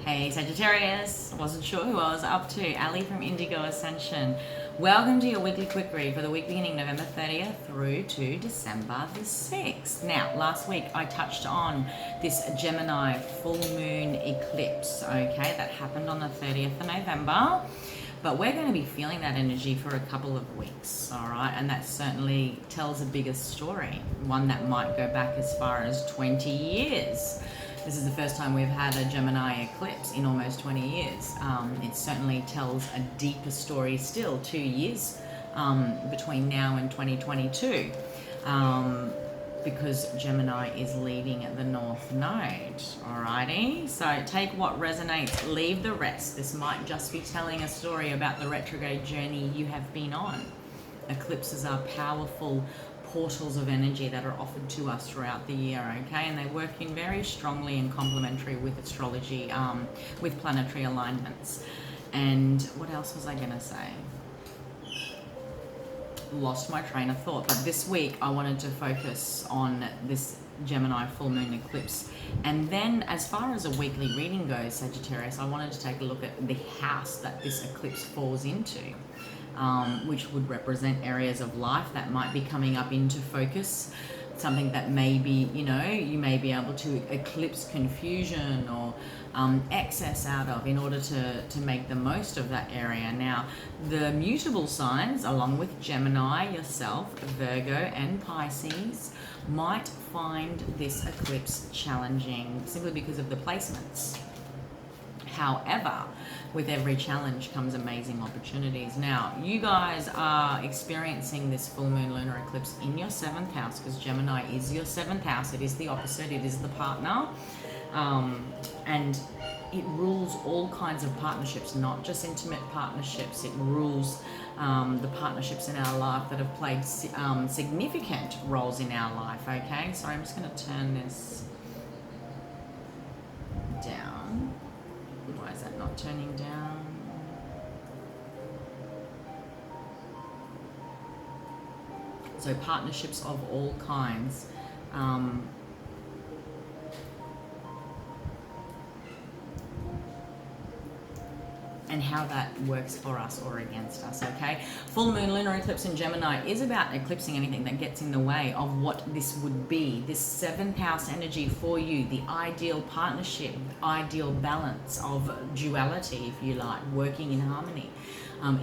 Hey Sagittarius, wasn't sure who I was up to. Ali from Indigo Ascension. Welcome to your weekly quick read for the week beginning November 30th through to December the 6th. Now, last week I touched on this Gemini full moon eclipse, okay, that happened on the 30th of November. But we're going to be feeling that energy for a couple of weeks, all right? And that certainly tells a bigger story, one that might go back as far as 20 years. This is the first time we've had a Gemini eclipse in almost 20 years. It certainly tells a deeper story still, 2 years between now and 2022. Because Gemini is leading at the North Node, alrighty? So take what resonates, leave the rest. This might just be telling a story about the retrograde journey you have been on. Eclipses are powerful portals of energy that are offered to us throughout the year, okay? And they work in very strongly and complementary with astrology, with planetary alignments. And what else was I gonna say? Lost my train of thought, but this week I wanted to focus on this Gemini full moon eclipse. And then as far as a weekly reading goes, Sagittarius, I wanted to take a look at the house that this eclipse falls into, which would represent areas of life that might be coming up into focus, something that maybe, you know, you may be able to eclipse confusion or excess out of in order to make the most of that area. Now, the mutable signs, along with Gemini, yourself, Virgo, and Pisces, might find this eclipse challenging simply because of the placements. However, with every challenge comes amazing opportunities. Now, you guys are experiencing this full moon lunar eclipse in your 7th house, because Gemini is your 7th house. It is the opposite, it is the partner. And it rules all kinds of partnerships, not just intimate partnerships. It rules the partnerships in our life that have played significant roles in our life, okay? So I'm just going to turn this down. Why is that not turning down? So partnerships of all kinds. And how that works for us or against us, okay? Full moon lunar eclipse in Gemini is about eclipsing anything that gets in the way of what this would be. This 7th house energy for you, the ideal partnership, ideal balance of duality, if you like, working in harmony.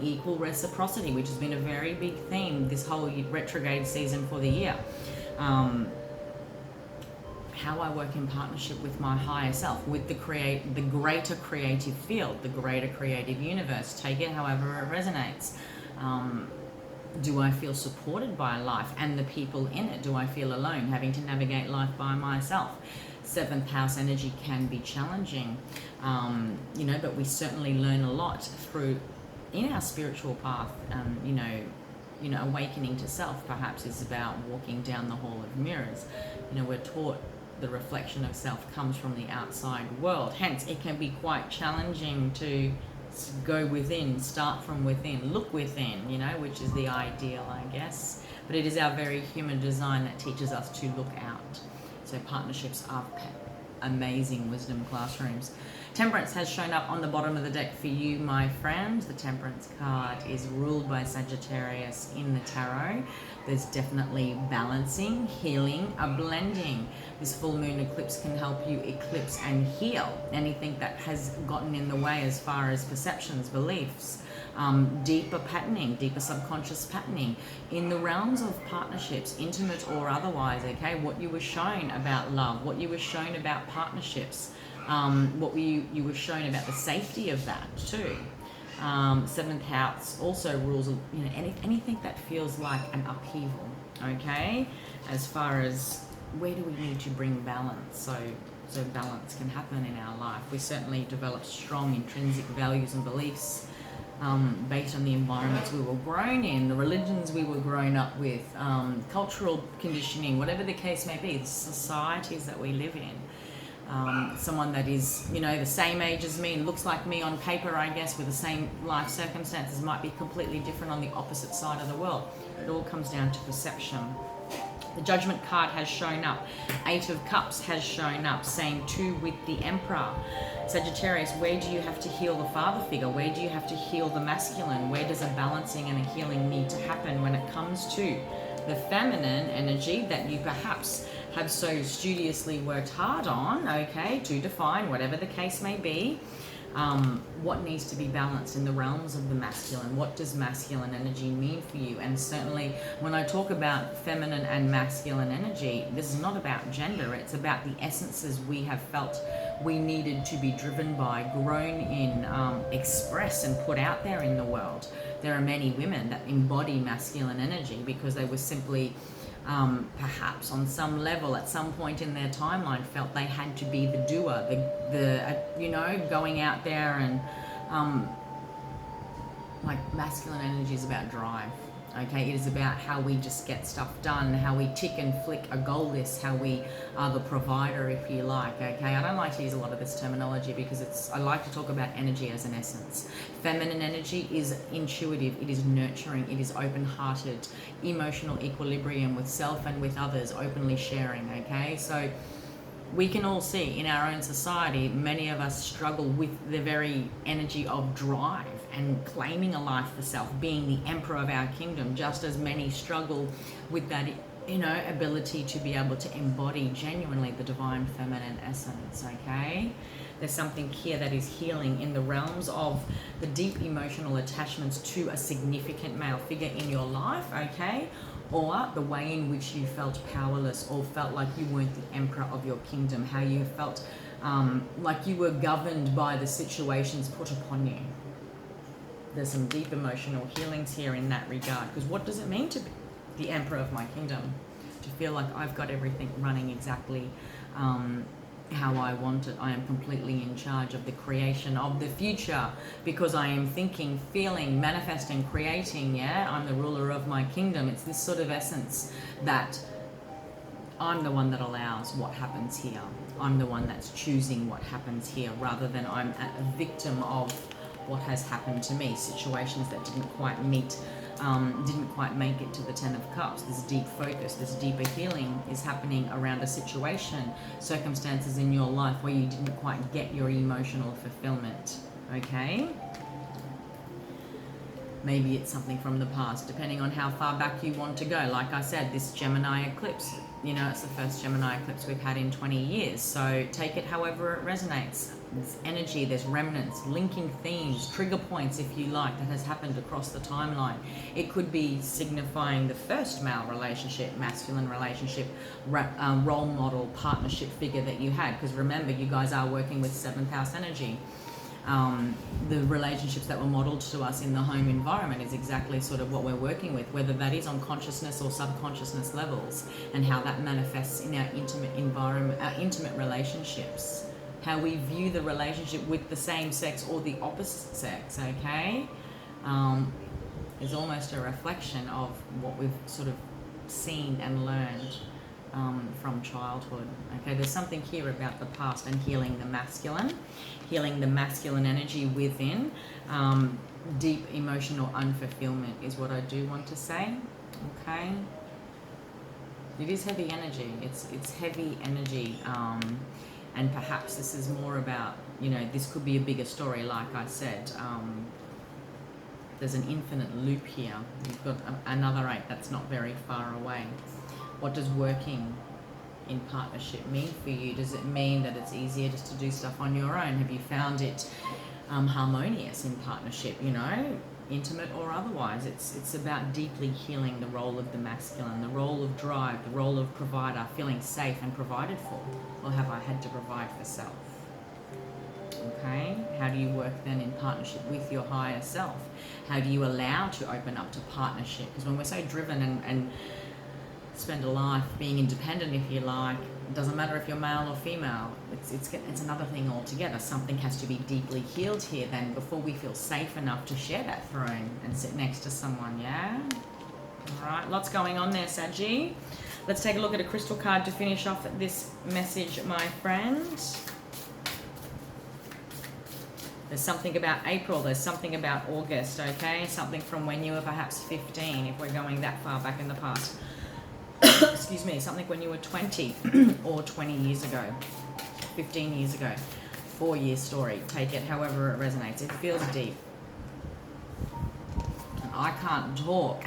Equal reciprocity, which has been a very big theme this whole retrograde season for the year. How I work in partnership with my higher self, with the greater creative field, the greater creative universe. Take it however it resonates. Do I feel supported by life and the people in it? Do I feel alone, having to navigate life by myself? 7th house energy can be challenging, you know, but we certainly learn a lot through in our spiritual path. You know, awakening to self perhaps is about walking down the hall of mirrors. You know, we're taught the reflection of self comes from the outside world. Hence, it can be quite challenging to go within, start from within, look within, you know, which is the ideal, I guess. But it is our very human design that teaches us to look out. So partnerships are amazing wisdom classrooms. Temperance has shown up on the bottom of the deck for you, my friend. The Temperance card is ruled by Sagittarius in the tarot. There's definitely balancing, healing, a blending. This full moon eclipse can help you eclipse and heal anything that has gotten in the way as far as perceptions, beliefs, deeper patterning, deeper subconscious patterning in the realms of partnerships, intimate or otherwise, okay? What you were shown about love, what you were shown about partnerships, what you were shown about the safety of that too. 7th house also rules, you know, anything that feels like an upheaval, okay? As far as where do we need to bring balance so balance can happen in our life. We certainly develop strong intrinsic values and beliefs based on the environments we were grown in, the religions we were grown up with, cultural conditioning, whatever the case may be, the societies that we live in. Someone that is, you know, the same age as me, looks like me on paper, I guess, with the same life circumstances, might be completely different on the opposite side of the world. It all comes down to perception. The Judgment card has shown up. 8 of Cups has shown up, saying 2 with the Emperor. Sagittarius, where do you have to heal the father figure? Where do you have to heal the masculine? Where does a balancing and a healing need to happen when it comes to the feminine energy that you perhaps have so studiously worked hard on, okay, to define, whatever the case may be? What needs to be balanced in the realms of the masculine? What does masculine energy mean for you? And certainly when I talk about feminine and masculine energy, this is not about gender. It's about the essences we have felt we needed to be driven by, grown in, express and put out there in the world. There are many women that embody masculine energy because they were simply perhaps on some level at some point in their timeline felt they had to be the doer, you know, going out there and like masculine energy is about drive. Okay, it is about how we just get stuff done, how we tick and flick a goal list, how we are the provider, if you like. Okay, I don't like to use a lot of this terminology because I like to talk about energy as an essence. Feminine energy is intuitive, it is nurturing, it is open-hearted, emotional equilibrium with self and with others, openly sharing. Okay, so we can all see in our own society, many of us struggle with the very energy of drive and claiming a life for self, being the emperor of our kingdom, just as many struggle with that, you know, ability to be able to embody genuinely the divine feminine essence, okay? There's something here that is healing in the realms of the deep emotional attachments to a significant male figure in your life, okay? Or the way in which you felt powerless or felt like you weren't the emperor of your kingdom, how you felt like you were governed by the situations put upon you. There's some deep emotional healings here in that regard, because what does it mean to be the emperor of my kingdom? To feel like I've got everything running exactly how I want it. I am completely in charge of the creation of the future because I am thinking, feeling, manifesting, creating, yeah? I'm the ruler of my kingdom. It's this sort of essence that I'm the one that allows what happens here. I'm the one that's choosing what happens here rather than I'm a victim of what has happened to me, situations that didn't quite meet, didn't quite make it to the 10 of Cups. This deep focus, this deeper healing is happening around a situation, circumstances in your life where you didn't quite get your emotional fulfillment, okay? Maybe it's something from the past, depending on how far back you want to go. Like I said, this Gemini eclipse, you know, it's the first Gemini eclipse we've had in 20 years. So take it however it resonates. There's energy, there's remnants, linking themes, trigger points, if you like, that has happened across the timeline. It could be signifying the first male relationship, masculine relationship, role model, partnership figure that you had. Because remember, you guys are working with 7th house energy. The relationships that were modeled to us in the home environment is exactly sort of what we're working with, whether that is on consciousness or subconsciousness levels, and how that manifests in our intimate environment, our intimate relationships, how we view the relationship with the same sex or the opposite sex, okay, is almost a reflection of what we've sort of seen and learned from childhood. Okay, there's something here about the past and healing the masculine energy within. Deep emotional unfulfillment is what I do want to say. Okay, it is heavy energy. It's heavy energy, and perhaps this is more about, you know, this could be a bigger story. Like I said, there's an infinite loop here. You've got another 8 that's not very far away. What does working in partnership mean for you? Does it mean that it's easier just to do stuff on your own? Have you found it harmonious in partnership, you know, intimate or otherwise? It's about deeply healing the role of the masculine, the role of drive, the role of provider, feeling safe and provided for. Or have I had to provide for self? Okay, how do you work then in partnership with your higher self? How do you allow to open up to partnership? Because when we're so driven and spend a life being independent, if you like, it doesn't matter if you're male or female, it's another thing altogether. Something has to be deeply healed here then before we feel safe enough to share that throne and sit next to someone, yeah? All right, lots going on there, Saggy. Let's take a look at a crystal card to finish off this message, my friends. There's something about April, there's something about August, okay? Something from when you were perhaps 15, if we're going that far back in the past. excuse me, something when you were 20 or 20 years ago, 15 years ago, 4-year story. Take it however it resonates. It feels deep. And I can't talk.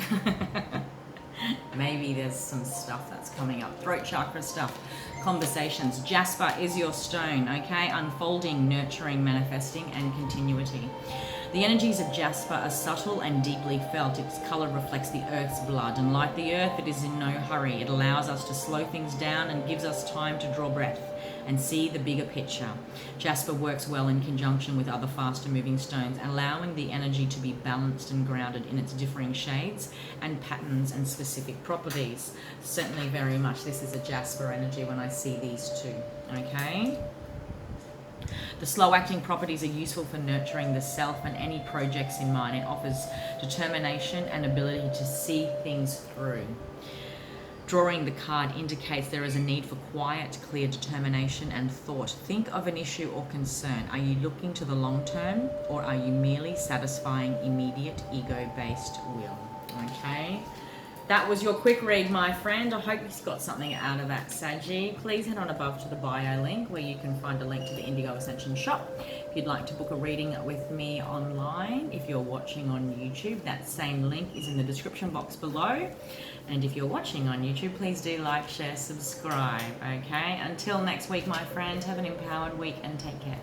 Maybe there's some stuff that's coming up. Throat chakra stuff. Conversations. Jasper is your stone, okay? Unfolding, nurturing, manifesting, and continuity. The energies of jasper are subtle and deeply felt. Its color reflects the earth's blood, and like the earth, it is in no hurry. It allows us to slow things down and gives us time to draw breath and see the bigger picture. Jasper works well in conjunction with other faster moving stones, allowing the energy to be balanced and grounded in its differing shades and patterns and specific properties. Certainly very much this is a jasper energy when I see these two, okay? The slow-acting properties are useful for nurturing the self and any projects in mind. It offers determination and ability to see things through. Drawing the card indicates there is a need for quiet, clear determination and thought. Think of an issue or concern. Are you looking to the long term, or are you merely satisfying immediate ego-based will? Okay? That was your quick read, my friend. I hope you've got something out of that, Saggy. Please head on above to the bio link where you can find a link to the Indigo Ascension shop. If you'd like to book a reading with me online, if you're watching on YouTube, that same link is in the description box below. And if you're watching on YouTube, please do like, share, subscribe, okay? Until next week, my friend, have an empowered week and take care.